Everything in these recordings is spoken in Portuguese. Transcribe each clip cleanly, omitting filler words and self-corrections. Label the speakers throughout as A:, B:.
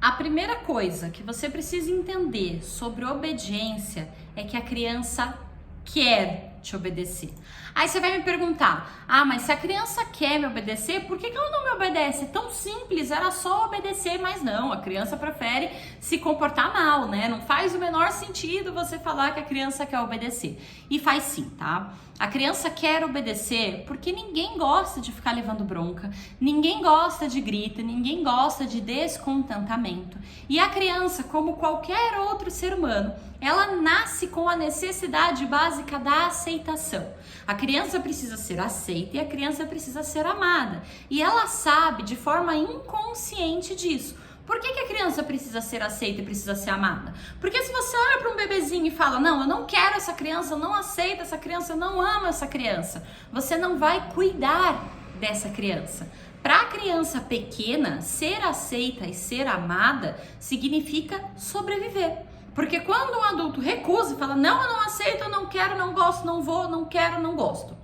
A: A primeira coisa que você precisa entender sobre obediência é que a criança quer te obedecer. Aí você vai me perguntar, mas se a criança quer me obedecer, por que ela não me obedece? É tão simples, era só obedecer, mas não, a criança prefere se comportar mal, né? Não faz o menor sentido você falar que a criança quer obedecer. E faz sim, tá? A criança quer obedecer porque ninguém gosta de ficar levando bronca, ninguém gosta de grito, ninguém gosta de descontentamento. E a criança, como qualquer outro ser humano, ela nasce com a necessidade básica da aceitação. A criança precisa ser aceita e a criança precisa ser amada. E ela sabe de forma inconsciente disso. Por que a criança precisa ser aceita e precisa ser amada? Porque se você olha para um bebezinho e fala, não, eu não quero essa criança, eu não aceito essa criança, eu não amo essa criança, você não vai cuidar dessa criança. Para a criança pequena, ser aceita e ser amada significa sobreviver. Porque quando um adulto recusa e fala, não, eu não aceito, eu não quero, não gosto, não vou, não quero, não gosto,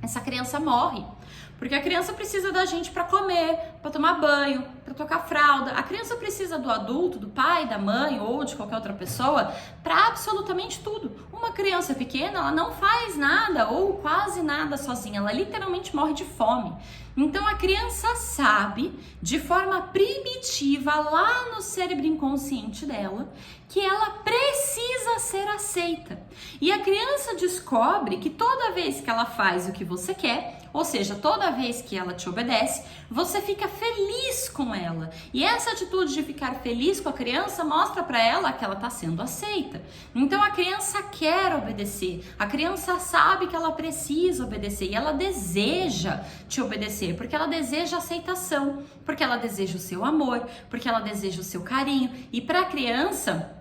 A: essa criança morre. Porque a criança precisa da gente para comer, para tomar banho, para trocar fralda. A criança precisa do adulto, do pai, da mãe ou de qualquer outra pessoa para absolutamente tudo. Uma criança pequena, ela não faz nada ou quase nada sozinha, ela literalmente morre de fome. Então a criança sabe, de forma primitiva, lá no cérebro inconsciente dela, que ela precisa ser aceita. E a criança descobre que toda vez que ela faz o que você quer, ou seja, toda vez que ela te obedece, você fica feliz com ela. E essa atitude de ficar feliz com a criança mostra para ela que ela está sendo aceita. Então a criança quer obedecer, a criança sabe que ela precisa obedecer e ela deseja te obedecer, porque ela deseja aceitação, porque ela deseja o seu amor, porque ela deseja o seu carinho. E para a criança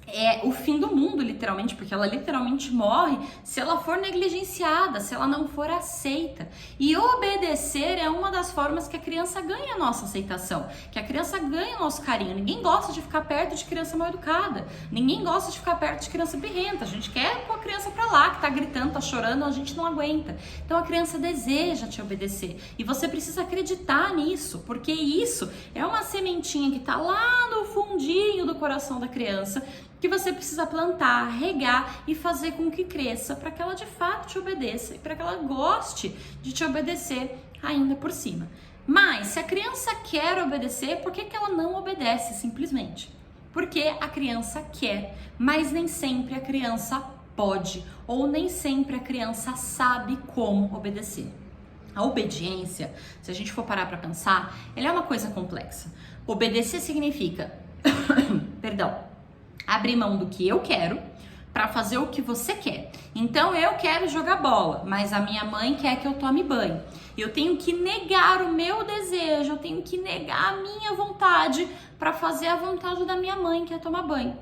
A: é o fim do mundo, literalmente, porque ela literalmente morre se ela for negligenciada, se ela não for aceita. E obedecer é uma das formas que a criança ganha a nossa aceitação, que a criança ganha o nosso carinho. Ninguém gosta de ficar perto de criança mal educada, ninguém gosta de ficar perto de criança birrenta. A gente quer pôr a criança pra lá, que tá gritando, tá chorando, a gente não aguenta. Então a criança deseja te obedecer e você precisa acreditar nisso, porque isso é uma sementinha que tá lá no fundinho do coração da criança, que você precisa plantar, regar e fazer com que cresça para que ela de fato te obedeça e para que ela goste de te obedecer ainda por cima. Mas se a criança quer obedecer, por que ela não obedece simplesmente? Porque a criança quer, mas nem sempre a criança pode ou nem sempre a criança sabe como obedecer. A obediência, se a gente for parar para pensar, ela é uma coisa complexa. Obedecer significa, abrir mão do que eu quero para fazer o que você quer. Então eu quero jogar bola, mas a minha mãe quer que eu tome banho. Eu tenho que negar o meu desejo, eu tenho que negar a minha vontade para fazer a vontade da minha mãe, que é tomar banho.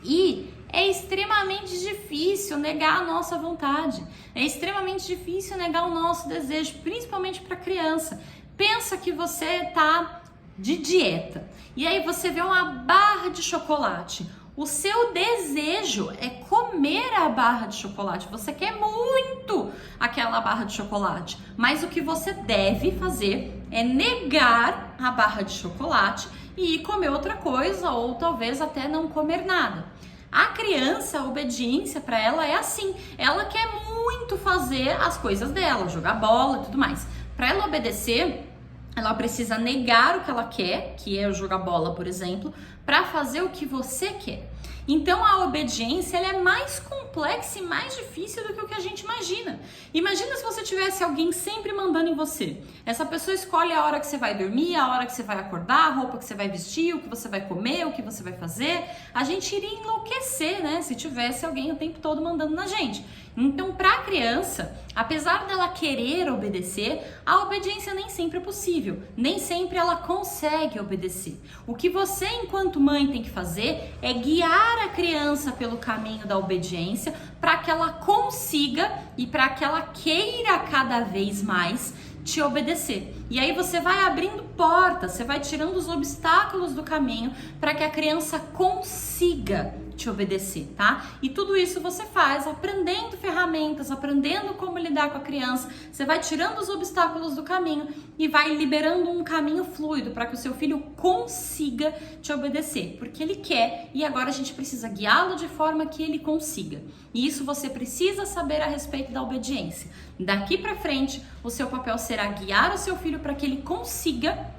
A: E é extremamente difícil negar a nossa vontade. É extremamente difícil negar o nosso desejo, principalmente para criança. Pensa que você tá de dieta e aí você vê uma barra de chocolate. O seu desejo é comer a barra de chocolate. Você quer muito aquela barra de chocolate, mas o que você deve fazer é negar a barra de chocolate e ir comer outra coisa ou talvez até não comer nada. A criança, a obediência para ela é assim. Ela quer muito fazer as coisas dela, jogar bola e tudo mais. Para ela obedecer, ela precisa negar o que ela quer, que é jogar bola, por exemplo, para fazer o que você quer. Então a obediência ela é mais complexa e mais difícil do que o que a gente imagina. Imagina se você tivesse alguém sempre mandando em você. Essa pessoa escolhe a hora que você vai dormir, a hora que você vai acordar, a roupa que você vai vestir, o que você vai comer, o que você vai fazer. A gente iria enlouquecer, né? Se tivesse alguém o tempo todo mandando na gente. Então, para a criança, apesar dela querer obedecer, a obediência nem sempre é possível, nem sempre ela consegue obedecer. O que você, enquanto mãe, tem que fazer é guiar a criança pelo caminho da obediência para que ela consiga e para que ela queira cada vez mais te obedecer. E aí você vai abrindo portas, você vai tirando os obstáculos do caminho para que a criança consiga te obedecer, tá? E tudo isso você faz aprendendo ferramentas, aprendendo como lidar com a criança. Você vai tirando os obstáculos do caminho e vai liberando um caminho fluido para que o seu filho consiga te obedecer, porque ele quer, e agora a gente precisa guiá-lo de forma que ele consiga. E isso você precisa saber a respeito da obediência. Daqui para frente, o seu papel será guiar o seu filho para que ele consiga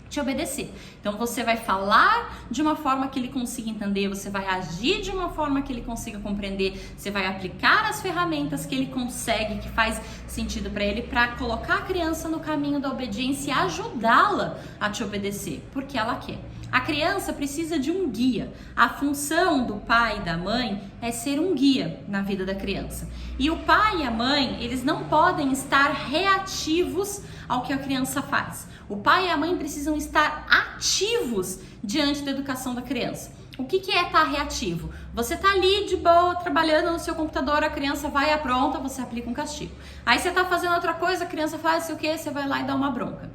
A: te obedecer. Então você vai falar de uma forma que ele consiga entender, você vai agir de uma forma que ele consiga compreender, você vai aplicar as ferramentas que ele consegue, que faz sentido para ele, para colocar a criança no caminho da obediência e ajudá-la a te obedecer, porque ela quer. A criança precisa de um guia. A função do pai e da mãe é ser um guia na vida da criança. E o pai e a mãe, eles não podem estar reativos ao que a criança faz. O pai e a mãe precisam estar ativos diante da educação da criança. O que é estar reativo? Você tá ali de boa, trabalhando no seu computador, a criança vai e apronta, você aplica um castigo. Aí você tá fazendo outra coisa, a criança faz o quê? Você vai lá e dá uma bronca.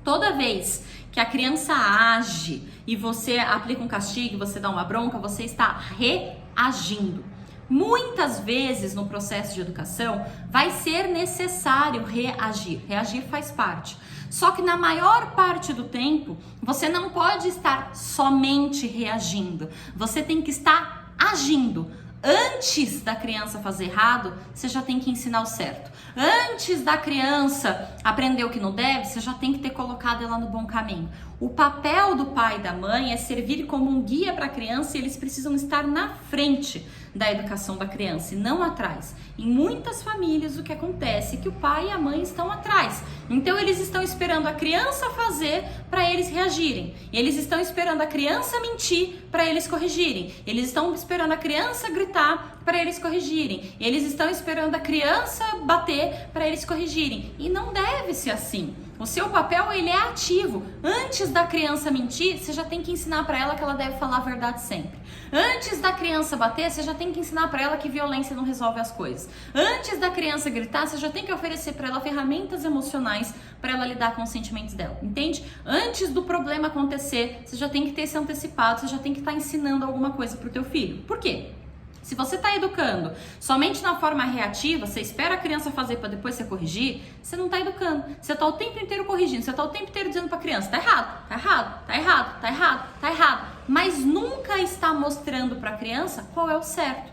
A: Toda vez que a criança age e você aplica um castigo, você dá uma bronca, você está reagindo. Muitas vezes no processo de educação vai ser necessário reagir. Reagir faz parte. Só que na maior parte do tempo, você não pode estar somente reagindo. Você tem que estar agindo. Antes da criança fazer errado, você já tem que ensinar o certo. Antes da criança aprender o que não deve, você já tem que ter colocado ela no bom caminho. O papel do pai e da mãe é servir como um guia para a criança e eles precisam estar na frente da educação da criança e não atrás. Em muitas famílias o que acontece é que o pai e a mãe estão atrás. Então eles estão esperando a criança fazer para eles reagirem. Eles estão esperando a criança mentir para eles corrigirem. Eles estão esperando a criança gritar para eles corrigirem. Eles estão esperando a criança bater para eles corrigirem. E não deve ser assim. O seu papel, ele é ativo. Antes da criança mentir, você já tem que ensinar para ela que ela deve falar a verdade sempre. Antes da criança bater, você já tem que ensinar para ela que violência não resolve as coisas. Antes da criança gritar, você já tem que oferecer para ela ferramentas emocionais para ela lidar com os sentimentos dela, entende? Antes do problema acontecer, você já tem que ter se antecipado, você já tem que estar ensinando alguma coisa pro teu filho. Por quê? Se você está educando somente na forma reativa, você espera a criança fazer para depois você corrigir, você não está educando. Você está o tempo inteiro corrigindo, você está o tempo inteiro dizendo para a criança, tá errado, tá errado, tá errado, tá errado, tá errado. Mas nunca está mostrando para a criança qual é o certo.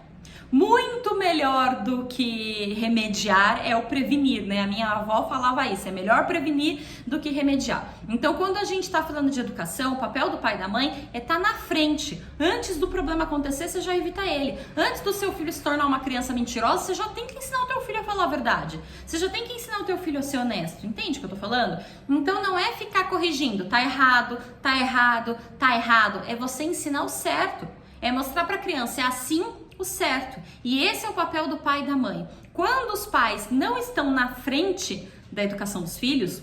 A: Muito melhor do que remediar é o prevenir, né? A minha avó falava isso, é melhor prevenir do que remediar. Então, quando a gente está falando de educação, o papel do pai e da mãe é estar na frente. Antes do problema acontecer, você já evita ele. Antes do seu filho se tornar uma criança mentirosa, você já tem que ensinar o teu filho a falar a verdade. Você já tem que ensinar o teu filho a ser honesto. Entende o que eu tô falando? Então, não é ficar corrigindo, tá errado, tá errado, tá errado. É você ensinar o certo. É mostrar para a criança, é assim o certo. E esse é o papel do pai e da mãe. Quando os pais não estão na frente da educação dos filhos,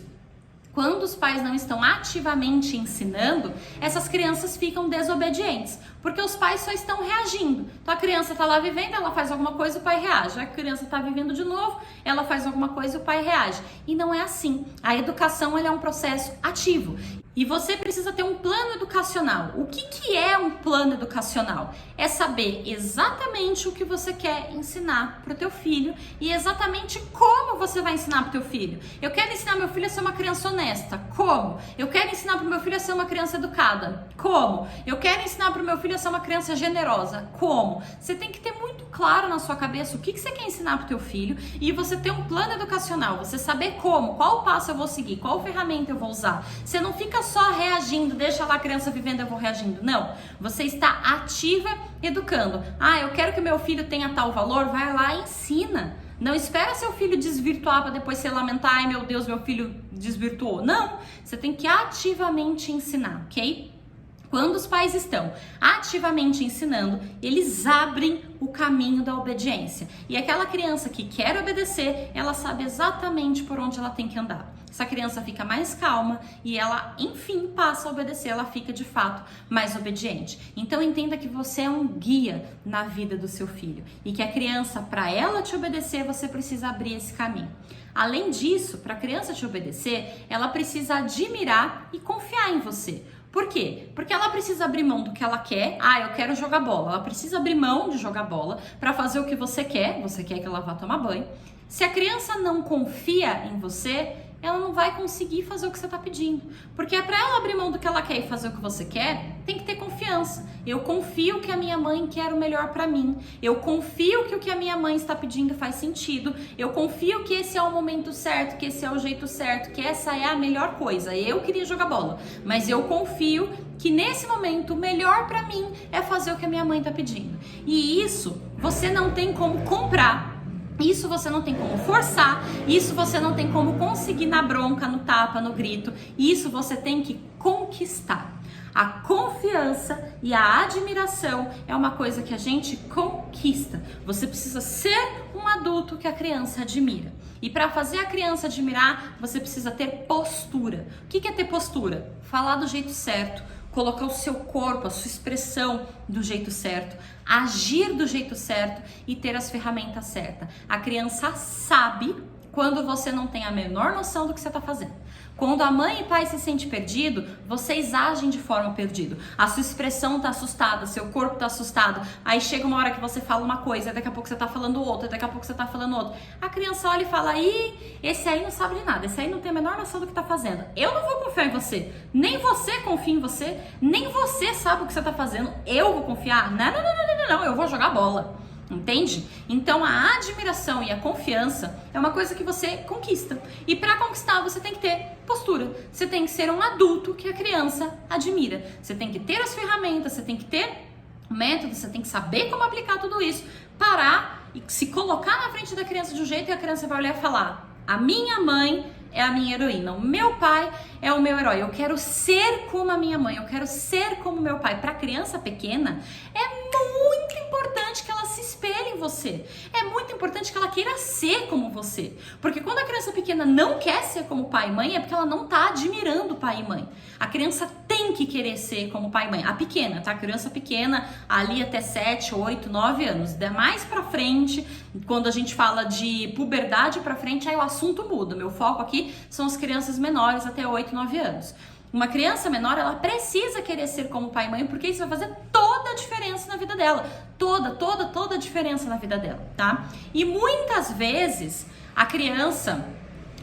A: quando os pais não estão ativamente ensinando, essas crianças ficam desobedientes, porque os pais só estão reagindo. Então a criança está lá vivendo, ela faz alguma coisa, o pai reage. A criança está vivendo de novo, ela faz alguma coisa e o pai reage. E não é assim. A educação, ela é um processo ativo. E você precisa ter um plano educacional. O que é um plano educacional? É saber exatamente o que você quer ensinar para o teu filho e exatamente como você vai ensinar para o teu filho. Eu quero ensinar meu filho a ser uma criança honesta. Como? Eu quero ensinar para o meu filho a ser uma criança educada. Como? Eu quero ensinar para o meu filho a ser uma criança generosa. Como? Você tem que ter muito claro na sua cabeça o que você quer ensinar para o teu filho e você ter um plano educacional. Você saber como, qual passo eu vou seguir, qual ferramenta eu vou usar. Você não fica só reagindo, deixa lá a criança vivendo, eu vou reagindo. Não, você está ativa educando. Ah, eu quero que meu filho tenha tal valor, vai lá e ensina. Não espera seu filho desvirtuar para depois se lamentar, ai meu Deus, meu filho desvirtuou. Não, você tem que ativamente ensinar, ok? Quando os pais estão ativamente ensinando, eles abrem o caminho da obediência. E aquela criança que quer obedecer, ela sabe exatamente por onde ela tem que andar. Essa criança fica mais calma e ela, enfim, passa a obedecer, ela fica de fato mais obediente. Então entenda que você é um guia na vida do seu filho e que a criança, para ela te obedecer, você precisa abrir esse caminho. Além disso, para a criança te obedecer, ela precisa admirar e confiar em você. Por quê? Porque ela precisa abrir mão do que ela quer. Ah, eu quero jogar bola. Ela precisa abrir mão de jogar bola para fazer o que você quer que ela vá tomar banho. Se a criança não confia em você, ela não vai conseguir fazer o que você está pedindo. Porque para ela abrir mão do que ela quer e fazer o que você quer, tem que ter confiança. Eu confio que a minha mãe quer o melhor para mim. Eu confio que o que a minha mãe está pedindo faz sentido. Eu confio que esse é o momento certo, que esse é o jeito certo, que essa é a melhor coisa. Eu queria jogar bola, mas eu confio que nesse momento o melhor para mim é fazer o que a minha mãe está pedindo. E isso você não tem como comprar. Isso você não tem como forçar, isso você não tem como conseguir na bronca, no tapa, no grito. Isso você tem que conquistar. A confiança e a admiração é uma coisa que a gente conquista. Você precisa ser um adulto que a criança admira. E para fazer a criança admirar, você precisa ter postura. O que é ter postura? Falar do jeito certo, colocar o seu corpo, a sua expressão do jeito certo, agir do jeito certo e ter as ferramentas certas. A criança sabe quando você não tem a menor noção do que você está fazendo. Quando a mãe e pai se sentem perdido, vocês agem de forma perdida. A sua expressão está assustada, seu corpo está assustado. Aí chega uma hora que você fala uma coisa, daqui a pouco você está falando outra, daqui a pouco você está falando outra. A criança olha e fala, ih, esse aí não sabe de nada, esse aí não tem a menor noção do que está fazendo. Eu não vou confiar em você, nem você confia em você, nem você sabe o que você está fazendo. Eu vou confiar? Não, eu vou jogar bola. Entende? Então a admiração e a confiança é uma coisa que você conquista. E para conquistar você tem que ter postura. Você tem que ser um adulto que a criança admira. Você tem que ter as ferramentas, você tem que ter o método, você tem que saber como aplicar tudo isso, parar e se colocar na frente da criança de um jeito que a criança vai olhar e falar: a minha mãe é a minha heroína, o meu pai é o meu herói, eu quero ser como a minha mãe, eu quero ser como meu pai. Para a criança pequena é muito importante que ela se espelhe em você, é muito importante que ela queira ser como você, porque quando a criança pequena não quer ser como pai e mãe é porque ela não está admirando pai e mãe. A criança tem que querer ser como pai e mãe, a pequena, tá? A criança pequena ali até 7, 8, 9 anos, mais pra frente, quando a gente fala de puberdade pra frente, aí o assunto muda. Meu foco aqui são as crianças menores até 8, 9 anos. Uma criança menor, ela precisa querer ser como pai e mãe, porque isso vai fazer toda a diferença na vida dela. Toda a diferença na vida dela, tá? E muitas vezes a criança,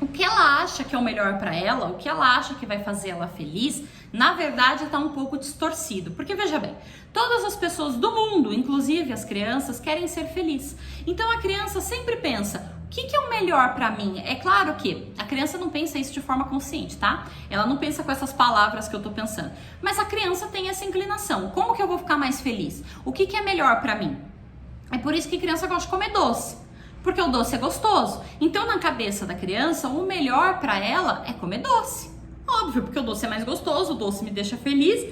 A: o que ela acha que é o melhor para ela, o que ela acha que vai fazer ela feliz, na verdade está um pouco distorcido. Porque veja bem, todas as pessoas do mundo, inclusive as crianças, querem ser felizes. Então a criança sempre pensa: o que é o melhor para mim? É claro que a criança não pensa isso de forma consciente, tá? Ela não pensa com essas palavras que eu tô pensando. Mas a criança tem essa inclinação. Como que eu vou ficar mais feliz? O que é melhor para mim? É por isso que a criança gosta de comer doce. Porque o doce é gostoso. Então, na cabeça da criança, o melhor para ela é comer doce. Óbvio, porque o doce é mais gostoso, o doce me deixa feliz.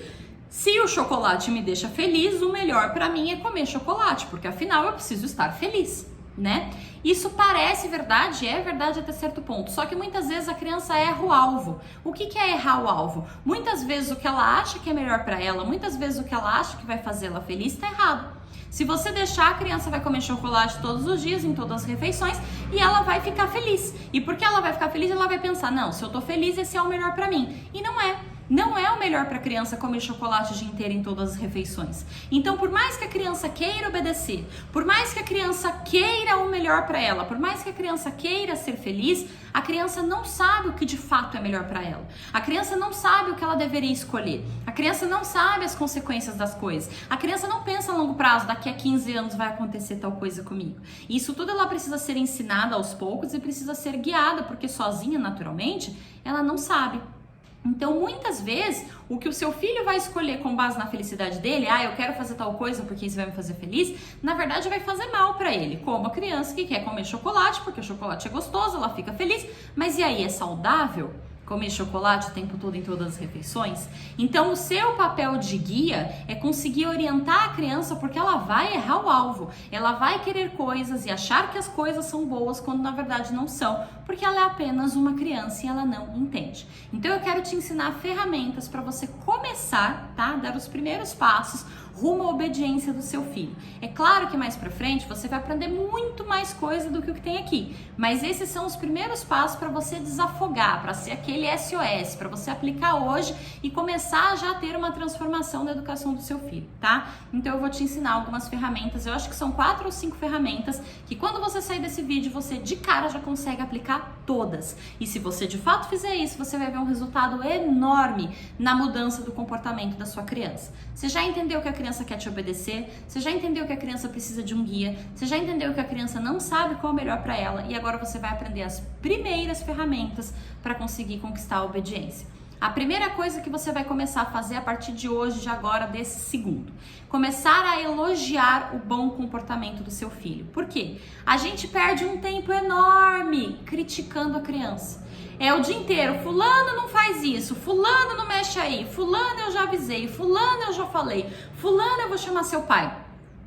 A: Se o chocolate me deixa feliz, o melhor para mim é comer chocolate, porque afinal eu preciso estar feliz, né? Isso parece verdade, é verdade até certo ponto. Só que muitas vezes a criança erra o alvo. O que é errar o alvo? Muitas vezes o que ela acha que é melhor para ela, muitas vezes o que ela acha que vai fazer ela feliz está errado. Se você deixar, a criança vai comer chocolate todos os dias, em todas as refeições, e ela vai ficar feliz. E porque ela vai ficar feliz, ela vai pensar: não, se eu tô feliz, esse é o melhor pra mim. E não é. Não é o melhor para a criança comer chocolate o dia inteiro em todas as refeições. Então, por mais que a criança queira obedecer, por mais que a criança queira o melhor para ela, por mais que a criança queira ser feliz, a criança não sabe o que de fato é melhor para ela. A criança não sabe o que ela deveria escolher. A criança não sabe as consequências das coisas. A criança não pensa a longo prazo: daqui a 15 anos vai acontecer tal coisa comigo. E isso tudo ela precisa ser ensinada aos poucos e precisa ser guiada, porque sozinha, naturalmente, ela não sabe. Então, muitas vezes, o que o seu filho vai escolher com base na felicidade dele, eu quero fazer tal coisa porque isso vai me fazer feliz, na verdade vai fazer mal para ele. Como a criança que quer comer chocolate, porque o chocolate é gostoso, ela fica feliz, mas e aí, é saudável? comer chocolate o tempo todo em todas as refeições? Então o seu papel de guia é conseguir orientar a criança, porque ela vai errar o alvo, ela vai querer coisas e achar que as coisas são boas quando na verdade não são, porque ela é apenas uma criança e ela não entende. Então eu quero te ensinar ferramentas para você começar, tá? Dar os primeiros passos rumo à obediência do seu filho. É claro que mais pra frente você vai aprender muito mais coisa do que o que tem aqui, mas esses são os primeiros passos para você desafogar, para ser aquele SOS, para você aplicar hoje e começar já a ter uma transformação na educação do seu filho, tá? Então eu vou te ensinar algumas ferramentas, eu acho que são 4 ou 5 ferramentas que quando você sair desse vídeo, você de cara já consegue aplicar todas. E se você de fato fizer isso, você vai ver um resultado enorme na mudança do comportamento da sua criança. Você já entendeu que a criança quer te obedecer, você já entendeu que a criança precisa de um guia, você já entendeu que a criança não sabe qual é o melhor para ela e agora você vai aprender as primeiras ferramentas para conseguir conquistar a obediência. A primeira coisa que você vai começar a fazer a partir de hoje, de agora, desse segundo, começar a elogiar o bom comportamento do seu filho. Por quê? A gente perde um tempo enorme criticando a criança. É o dia inteiro, fulano não faz isso, fulano não mexe aí, fulano eu já avisei, fulano eu já falei, fulano eu vou chamar seu pai.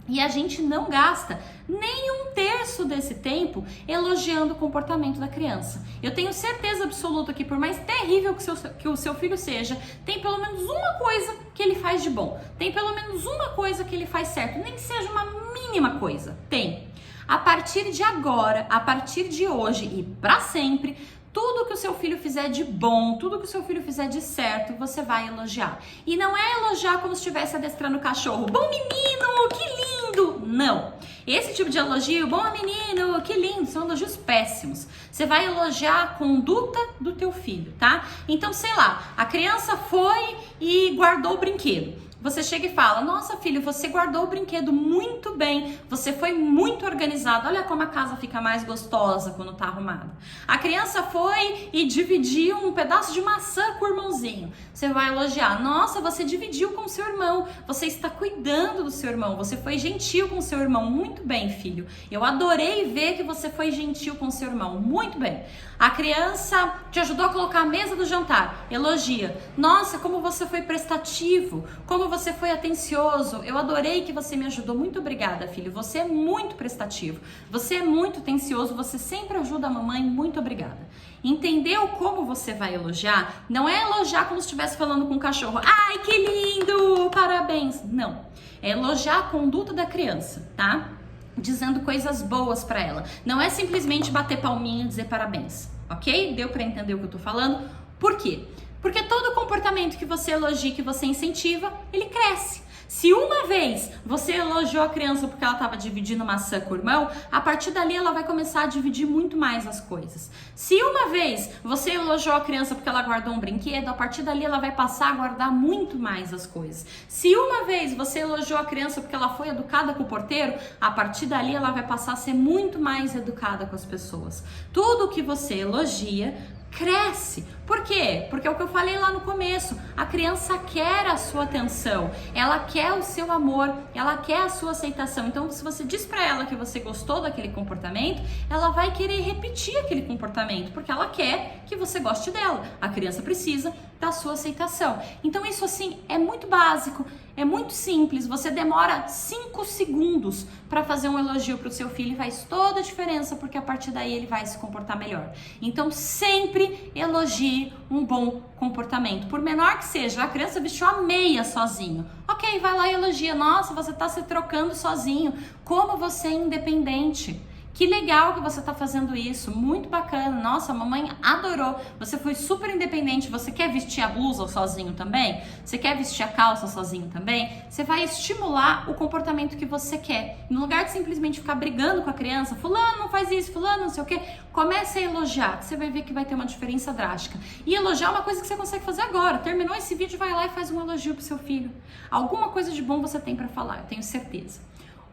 A: E a gente não gasta nem 1/3 desse tempo elogiando o comportamento da criança. Eu tenho certeza absoluta que por mais terrível que o seu filho seja, tem pelo menos uma coisa que ele faz de bom. Tem pelo menos uma coisa que ele faz certo, nem que seja uma mínima coisa. Tem. A partir de agora, a partir de hoje e para sempre, tudo que o seu filho fizer de bom, tudo que o seu filho fizer de certo, você vai elogiar. E não é elogiar como se estivesse adestrando o cachorro. Bom menino, que lindo! Não. Esse tipo de elogio, bom menino, que lindo, são elogios péssimos. Você vai elogiar a conduta do teu filho, tá? Então, sei lá, a criança foi e guardou o brinquedo. Você chega e fala, nossa filho, você guardou o brinquedo muito bem, você foi muito organizado, olha como a casa fica mais gostosa quando tá arrumada. A criança foi e dividiu um pedaço de maçã com o irmãozinho. Você vai elogiar, nossa, você dividiu com o seu irmão, você está cuidando do seu irmão, você foi gentil com o seu irmão, muito bem filho. Eu adorei ver que você foi gentil com o seu irmão, muito bem. A criança te ajudou a colocar a mesa do jantar, elogia, nossa, como você foi prestativo, como você foi atencioso, eu adorei que você me ajudou, muito obrigada filho, você é muito prestativo, você é muito atencioso, você sempre ajuda a mamãe, muito obrigada. Entendeu como você vai elogiar? Não é elogiar como se estivesse falando com um cachorro, ai que lindo, parabéns, não, é elogiar a conduta da criança, tá? Dizendo coisas boas pra ela, não é simplesmente bater palminha e dizer parabéns, ok? Deu pra entender o que eu tô falando? Por quê? Porque todo comportamento que você elogia, que você incentiva, ele cresce. Se uma vez você elogiou a criança porque ela estava dividindo maçã com o irmão, a partir dali ela vai começar a dividir muito mais as coisas. Se uma vez você elogiou a criança porque ela guardou um brinquedo, a partir dali ela vai passar a guardar muito mais as coisas. Se uma vez você elogiou a criança porque ela foi educada com o porteiro, a partir dali ela vai passar a ser muito mais educada com as pessoas. Tudo que você elogia cresce. Por quê? Porque é o que eu falei lá no começo, a criança quer a sua atenção, ela quer o seu amor, ela quer a sua aceitação. Então, se você diz pra ela que você gostou daquele comportamento, ela vai querer repetir aquele comportamento, porque ela quer que você goste dela. A criança precisa da sua aceitação. Então, isso assim é muito básico, é muito simples. Você demora 5 segundos para fazer um elogio pro seu filho e faz toda a diferença, porque a partir daí ele vai se comportar melhor. Então, sempre elogie um bom comportamento, por menor que seja. A criança vestiu a meia sozinho, ok, vai lá e elogia, nossa, você está se trocando sozinho, como você é independente, que legal que você está fazendo isso, muito bacana, nossa, a mamãe adorou, você foi super independente, você quer vestir a blusa sozinho também? Você quer vestir a calça sozinho também? Você vai estimular o comportamento que você quer, no lugar de simplesmente ficar brigando com a criança, fulano não faz isso, fulano não sei o que, comece a elogiar, que você vai ver que vai ter uma diferença drástica. E elogiar é uma coisa que você consegue fazer agora, terminou esse vídeo, vai lá e faz um elogio pro seu filho. Alguma coisa de bom você tem para falar, eu tenho certeza.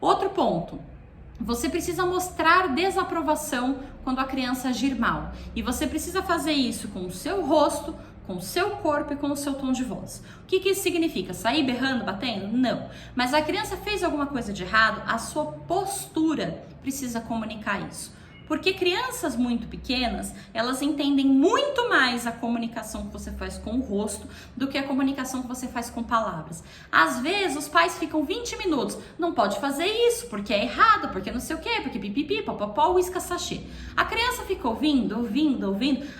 A: Outro ponto. Você precisa mostrar desaprovação quando a criança agir mal. E você precisa fazer isso com o seu rosto, com o seu corpo e com o seu tom de voz. O que isso significa? Sair berrando, batendo? Não. Mas a criança fez alguma coisa de errado, a sua postura precisa comunicar isso. Porque crianças muito pequenas, elas entendem muito mais a comunicação que você faz com o rosto do que a comunicação que você faz com palavras. Às vezes, os pais ficam 20 minutos. Não pode fazer isso, porque é errado, porque não sei o quê, porque pipipi, papapó, uísca, sachê. A criança fica ouvindo.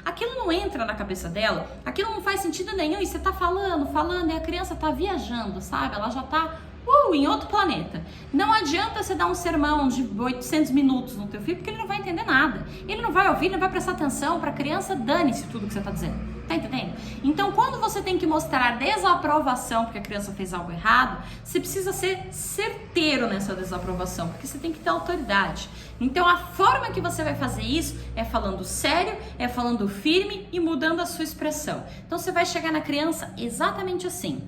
A: Aquilo não entra na cabeça dela, aquilo não faz sentido nenhum. E você tá falando, e a criança tá viajando, sabe? Ela já tá em outro planeta. Não adianta você dar um sermão de 800 minutos no teu filho, porque ele não vai entender nada. Ele não vai ouvir, ele não vai prestar atenção. Pra criança, dane-se tudo que você tá dizendo. Tá entendendo? Então, quando você tem que mostrar desaprovação porque a criança fez algo errado, você precisa ser certeiro nessa desaprovação, porque você tem que ter autoridade. Então, a forma que você vai fazer isso é falando sério, é falando firme e mudando a sua expressão. Então, você vai chegar na criança exatamente assim: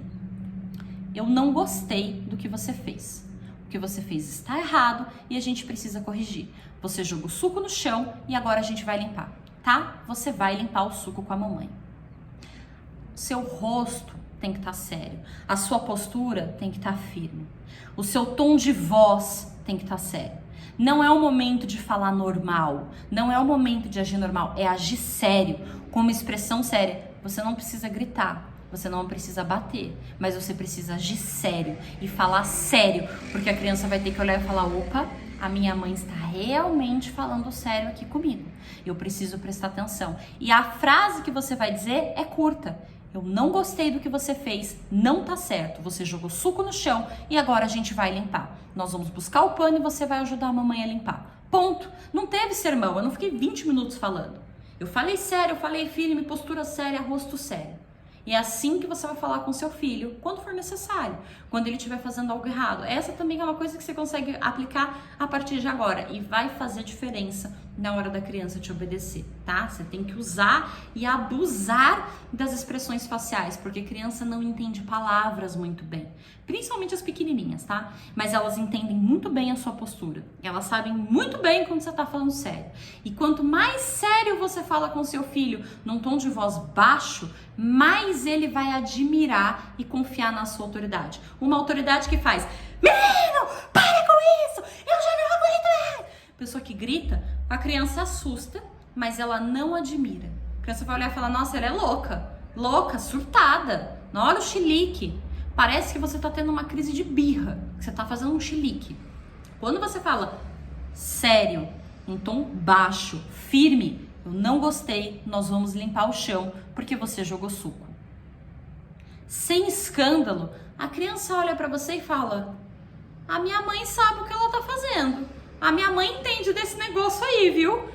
A: eu não gostei do que você fez. O que você fez está errado e a gente precisa corrigir. Você jogou suco no chão e agora a gente vai limpar, tá? Você vai limpar o suco com a mamãe. Seu rosto tem que estar sério. A sua postura tem que estar firme. O seu tom de voz tem que estar sério. Não é o momento de falar normal. Não é o momento de agir normal. É agir sério, com uma expressão séria. Você não precisa gritar. Você não precisa bater, mas você precisa agir sério e falar sério, porque a criança vai ter que olhar e falar: opa, a minha mãe está realmente falando sério aqui comigo. Eu preciso prestar atenção. E a frase que você vai dizer é curta: eu não gostei do que você fez, não tá certo. Você jogou suco no chão e agora a gente vai limpar. Nós vamos buscar o pano e você vai ajudar a mamãe a limpar. Ponto. Não teve sermão, eu não fiquei 20 minutos falando. Eu falei sério, eu falei firme, postura séria, rosto sério. E é assim que você vai falar com seu filho, quando for necessário, quando ele estiver fazendo algo errado. Essa também é uma coisa que você consegue aplicar a partir de agora e vai fazer diferença na hora da criança te obedecer, tá? Você tem que usar e abusar das expressões faciais, porque criança não entende palavras muito bem, principalmente as pequenininhas, tá? Mas elas entendem muito bem a sua postura, elas sabem muito bem quando você tá falando sério. E quanto mais sério você fala com seu filho, num tom de voz baixo, mais ele vai admirar e confiar na sua autoridade. Uma autoridade que faz: menino, para com isso, eu já não aguento mais. Pessoa que grita, a criança assusta, mas ela não admira. A criança vai olhar e falar: nossa, ela é louca, surtada, olha o chilique. Parece que você tá tendo uma crise de birra, que você tá fazendo um chilique. Quando você fala sério, em tom baixo, firme: eu não gostei, nós vamos limpar o chão porque você jogou suco. Sem escândalo, a criança olha pra você e fala: a minha mãe sabe o que ela tá fazendo. A minha mãe entende desse negócio aí, viu?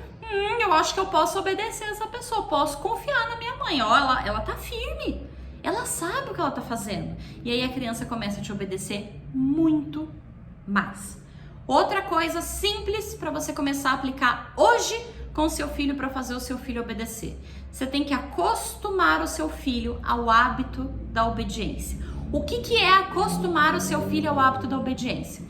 A: Eu acho que eu posso obedecer essa pessoa, posso confiar na minha mãe. Ó, ela tá firme, ela sabe o que ela tá fazendo. E aí a criança começa a te obedecer muito mais. Outra coisa simples para você começar a aplicar hoje com o seu filho para fazer o seu filho obedecer. Você tem que acostumar o seu filho ao hábito da obediência. O que é acostumar o seu filho ao hábito da obediência?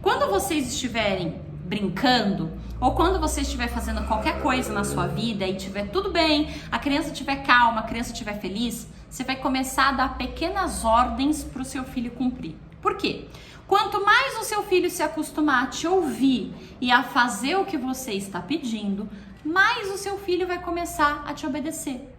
A: Quando vocês estiverem brincando, ou quando você estiver fazendo qualquer coisa na sua vida e estiver tudo bem, a criança estiver calma, a criança estiver feliz, você vai começar a dar pequenas ordens para o seu filho cumprir. Por quê? Quanto mais o seu filho se acostumar a te ouvir e a fazer o que você está pedindo, mais o seu filho vai começar a te obedecer.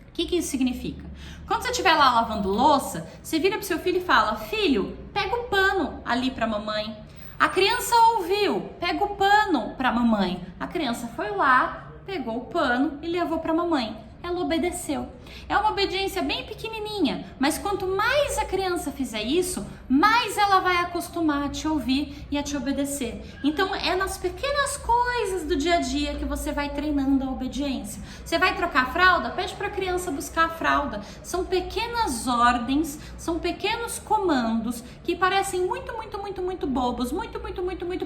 A: O que isso significa? Quando você estiver lá lavando louça, você vira pro seu filho e fala: filho, pega o pano ali pra mamãe. A criança ouviu: pega o pano pra mamãe. A criança foi lá, pegou o pano e levou pra mamãe. Ela obedeceu. É uma obediência bem pequenininha, mas quanto mais a criança fizer isso, mais ela vai acostumar a te ouvir e a te obedecer. Então é nas pequenas coisas do dia a dia que você vai treinando a obediência. Você vai trocar a fralda? Pede para a criança buscar a fralda. São pequenas ordens, são pequenos comandos que parecem muito bobos, muito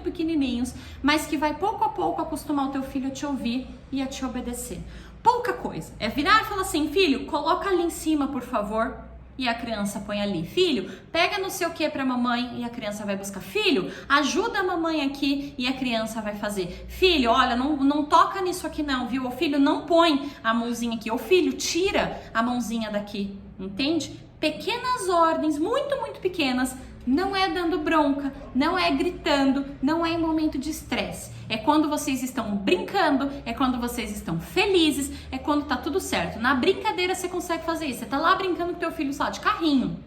A: pequenininhos, mas que vai pouco a pouco acostumar o teu filho a te ouvir e a te obedecer. Pouca coisa. É virar e falar assim: filho, coloca ali em cima, por favor. E a criança põe ali. Filho, pega não sei o que pra mamãe. E a criança vai buscar. Filho, ajuda a mamãe aqui. E a criança vai fazer. Filho, olha, não toca nisso aqui não, viu? Ou filho, não põe a mãozinha aqui. Ou filho, tira a mãozinha daqui. Entende? Pequenas ordens, muito pequenas, não é dando bronca, não é gritando, não é em momento de estresse. É quando vocês estão brincando, é quando vocês estão felizes, é quando tá tudo certo. Na brincadeira você consegue fazer isso. Você tá lá brincando com teu filho, sei lá, de carrinho.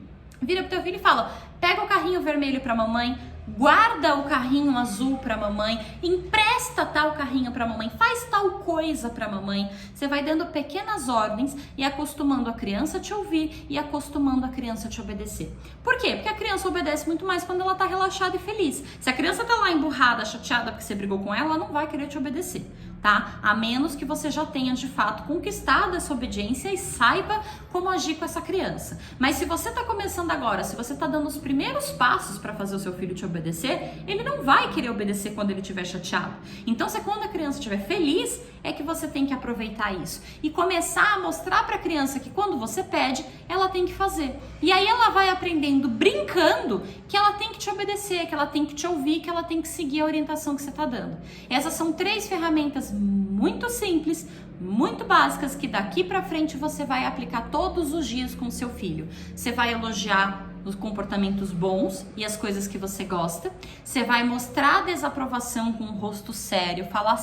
A: Vira pro teu filho e fala: pega o carrinho vermelho pra mamãe, guarda o carrinho azul pra mamãe, empresta tal carrinho pra mamãe, faz tal coisa pra mamãe. Você vai dando pequenas ordens e acostumando a criança a te ouvir e acostumando a criança a te obedecer. Por quê? Porque a criança obedece muito mais quando ela tá relaxada e feliz. Se a criança tá lá emburrada, chateada porque você brigou com ela não vai querer te obedecer, tá? A menos que você já tenha de fato conquistado essa obediência e saiba como agir com essa criança. Mas se você tá começando agora, se você tá dando os primeiros passos para fazer o seu filho te obedecer, ele não vai querer obedecer quando ele estiver chateado. Então, se quando a criança estiver feliz, é que você tem que aproveitar isso e começar a mostrar para a criança que quando você pede, ela tem que fazer. E aí ela vai aprendendo brincando que ela tem que te obedecer, que ela tem que te ouvir, que ela tem que seguir a orientação que você tá dando. Essas são 3 ferramentas muito simples, muito básicas, que daqui pra frente você vai aplicar todos os dias com o seu filho. Você vai elogiar os comportamentos bons e as coisas que você gosta. Você vai mostrar a desaprovação com um rosto sério, falar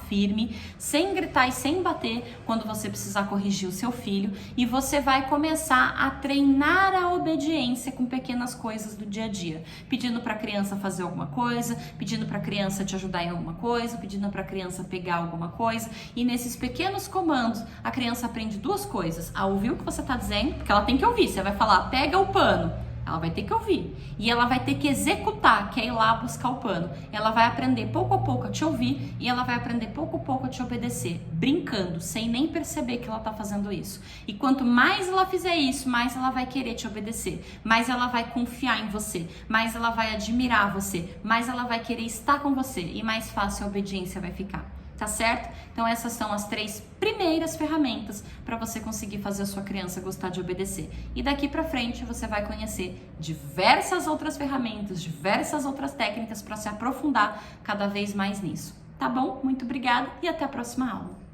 A: firme, sem gritar e sem bater quando você precisar corrigir o seu filho. E você vai começar a treinar a obediência com pequenas coisas do dia a dia. Pedindo para a criança fazer alguma coisa, pedindo para a criança te ajudar em alguma coisa, pedindo para a criança pegar alguma coisa. E nesses pequenos comandos, a criança aprende 2 coisas. A ouvir o que você está dizendo, porque ela tem que ouvir. Você vai falar, pega o pano, ela vai ter que ouvir e ela vai ter que executar, que é ir lá buscar o pano. Ela vai aprender pouco a pouco a te ouvir e ela vai aprender pouco a pouco a te obedecer, brincando, sem nem perceber que ela tá fazendo isso. E quanto mais ela fizer isso, mais ela vai querer te obedecer, mais ela vai confiar em você, mais ela vai admirar você, mais ela vai querer estar com você e mais fácil a obediência vai ficar. Tá certo? Então essas são as 3 primeiras ferramentas para você conseguir fazer a sua criança gostar de obedecer. E daqui para frente você vai conhecer diversas outras ferramentas, diversas outras técnicas para se aprofundar cada vez mais nisso. Tá bom? Muito obrigada e até a próxima aula.